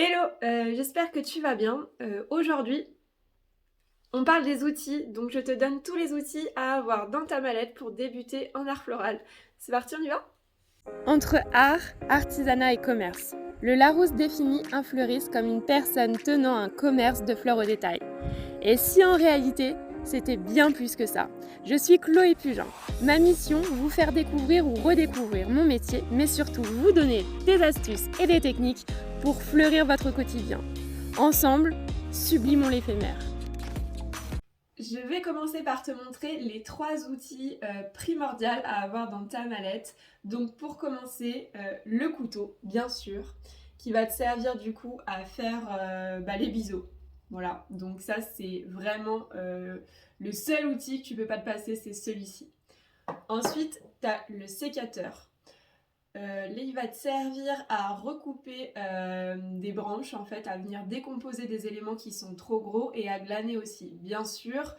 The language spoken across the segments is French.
Hello, j'espère que tu vas bien. Aujourd'hui, on parle des outils, donc je te donne tous les outils à avoir dans ta mallette pour débuter en art floral. C'est parti, on y va? Entre art, artisanat et commerce, le Larousse définit un fleuriste comme une personne tenant un commerce de fleurs au détail. Et si en réalité, c'était bien plus que ça. Je suis Chloé Pugin. Ma mission, vous faire découvrir ou redécouvrir mon métier, mais surtout vous donner des astuces et des techniques pour fleurir votre quotidien. Ensemble, sublimons l'éphémère. Je vais commencer par te montrer les 3 outils primordiaux à avoir dans ta mallette. Donc pour commencer, le couteau, bien sûr, qui va te servir du coup à faire les biseaux. Voilà, donc ça c'est vraiment le seul outil que tu ne peux pas te passer, c'est celui-ci. Ensuite, tu as le sécateur. Là, il va te servir à recouper des branches, en fait, à venir décomposer des éléments qui sont trop gros et à glaner aussi. Bien sûr,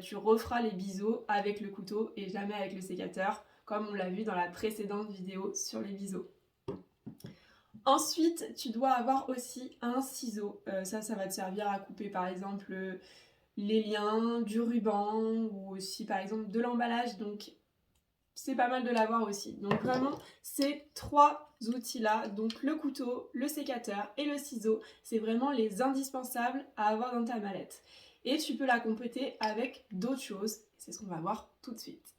tu referas les biseaux avec le couteau et jamais avec le sécateur, comme on l'a vu dans la précédente vidéo sur les biseaux. Ensuite, tu dois avoir aussi un ciseau. Ça va te servir à couper par exemple les liens, du ruban ou aussi par exemple de l'emballage. Donc c'est pas mal de l'avoir aussi. Donc vraiment, ces 3 outils-là, donc le couteau, le sécateur et le ciseau, c'est vraiment les indispensables à avoir dans ta mallette. Et tu peux la compléter avec d'autres choses. C'est ce qu'on va voir tout de suite.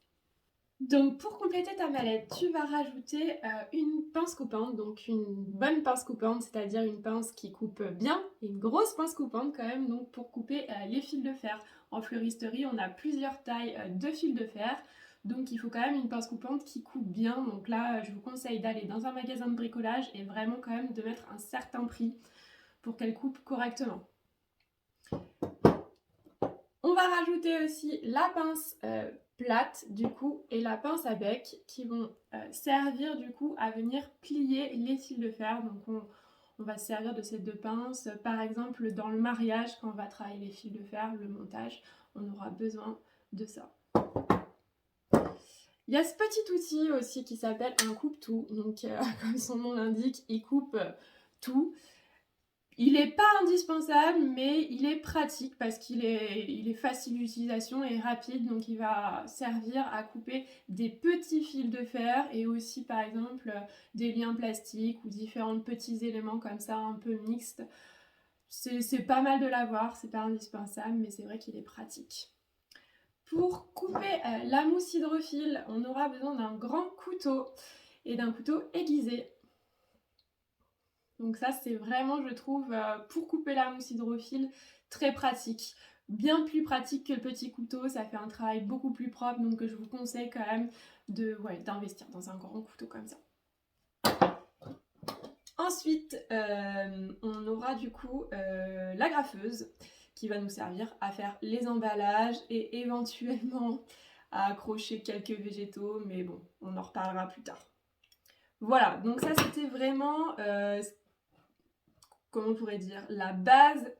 Donc pour compléter ta mallette, tu vas rajouter une pince coupante, donc une bonne pince coupante, c'est-à-dire une pince qui coupe bien, et une grosse pince coupante quand même, donc pour couper les fils de fer. En fleuristerie, on a plusieurs tailles de fils de fer, donc il faut quand même une pince coupante qui coupe bien. Donc là, je vous conseille d'aller dans un magasin de bricolage et vraiment quand même de mettre un certain prix pour qu'elle coupe correctement. On va rajouter aussi la pince plate du coup et la pince à bec qui vont servir du coup à venir plier les fils de fer. Donc on va se servir de ces 2 pinces. Par exemple dans le mariage, quand on va travailler les fils de fer, le montage, on aura besoin de ça. Il y a ce petit outil aussi qui s'appelle un coupe-tout. Donc comme son nom l'indique, il coupe tout. Il n'est pas indispensable, mais il est pratique parce qu'il est facile d'utilisation et rapide. Donc il va servir à couper des petits fils de fer et aussi par exemple des liens plastiques ou différents petits éléments comme ça un peu mixtes. C'est pas mal de l'avoir, c'est pas indispensable, mais c'est vrai qu'il est pratique. Pour couper la mousse hydrophile, on aura besoin d'un grand couteau et d'un couteau aiguisé. Donc ça, c'est vraiment, je trouve, pour couper la mousse hydrophile, très pratique. Bien plus pratique que le petit couteau, ça fait un travail beaucoup plus propre, donc je vous conseille quand même d'investir dans un grand couteau comme ça. Ensuite, on aura du coup la graffeuse qui va nous servir à faire les emballages et éventuellement à accrocher quelques végétaux, mais bon, on en reparlera plus tard. Voilà, donc ça c'était vraiment comment on pourrait dire, la base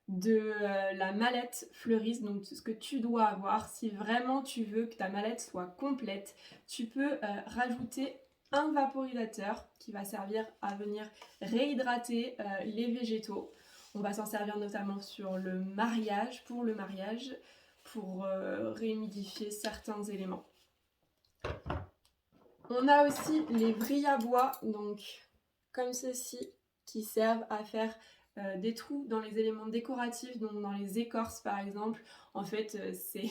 de la mallette fleuriste, donc ce que tu dois avoir. Si vraiment tu veux que ta mallette soit complète, tu peux rajouter un vaporisateur qui va servir à venir réhydrater les végétaux. On va s'en servir notamment sur le mariage, pour réhumidifier certains éléments. On a aussi les vrilles à bois, donc comme ceci, qui servent à faire des trous dans les éléments décoratifs, donc dans les écorces par exemple. En fait, c'est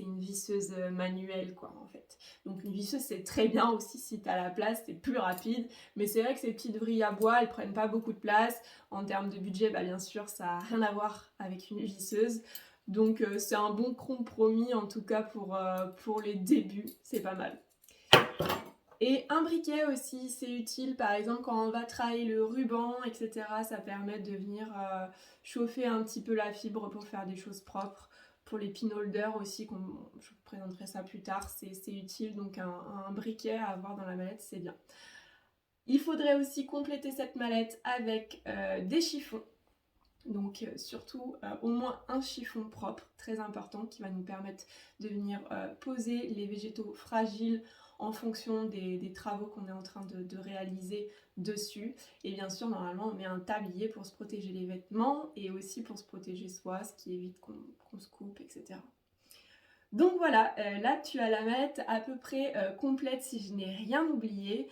une visseuse manuelle quoi en fait. Donc une visseuse c'est très bien aussi si tu as la place, c'est plus rapide. Mais c'est vrai que ces petites vrilles à bois, elles prennent pas beaucoup de place. En termes de budget, bien sûr, ça n'a rien à voir avec une visseuse. Donc c'est un bon compromis en tout cas pour les débuts, c'est pas mal. Et un briquet aussi, c'est utile, par exemple quand on va travailler le ruban, etc. Ça permet de venir chauffer un petit peu la fibre pour faire des choses propres. Pour les pin holders aussi, je vous présenterai ça plus tard, c'est utile. Donc un briquet à avoir dans la mallette, c'est bien. Il faudrait aussi compléter cette mallette avec des chiffons. Donc surtout au moins un chiffon propre, très important, qui va nous permettre de venir poser les végétaux fragiles en fonction des travaux qu'on est en train de réaliser dessus. Et bien sûr, normalement, on met un tablier pour se protéger les vêtements et aussi pour se protéger soi, ce qui évite qu'on se coupe, etc. Donc voilà, là tu as la mallette à peu près complète si je n'ai rien oublié.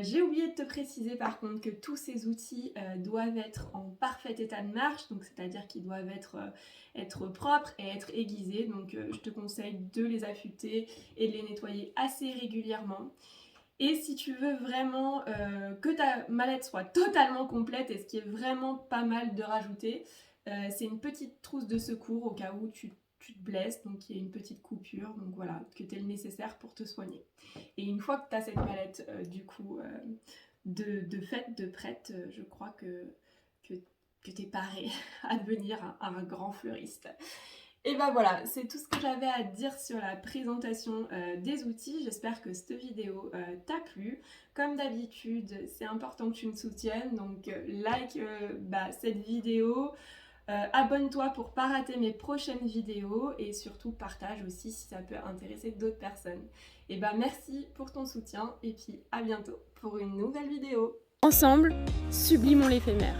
J'ai oublié de te préciser par contre que tous ces outils doivent être en parfait état de marche, donc c'est-à-dire qu'ils doivent être propres et être aiguisés. Donc je te conseille de les affûter et de les nettoyer assez régulièrement. Et si tu veux vraiment que ta mallette soit totalement complète, et ce qui est vraiment pas mal de rajouter, c'est une petite trousse de secours au cas où tu te blesses, donc il y a une petite coupure, donc voilà, que tu aies le nécessaire pour te soigner. Et une fois que tu as cette mallette, de fait, de prête, je crois que tu es paré à devenir un grand fleuriste. Et ben voilà, c'est tout ce que j'avais à dire sur la présentation des outils. J'espère que cette vidéo t'a plu. Comme d'habitude, c'est important que tu me soutiennes, donc like cette vidéo. Abonne-toi pour pas rater mes prochaines vidéos et surtout partage aussi si ça peut intéresser d'autres personnes. Et ben merci pour ton soutien et puis à bientôt pour une nouvelle vidéo. Ensemble, sublimons l'éphémère.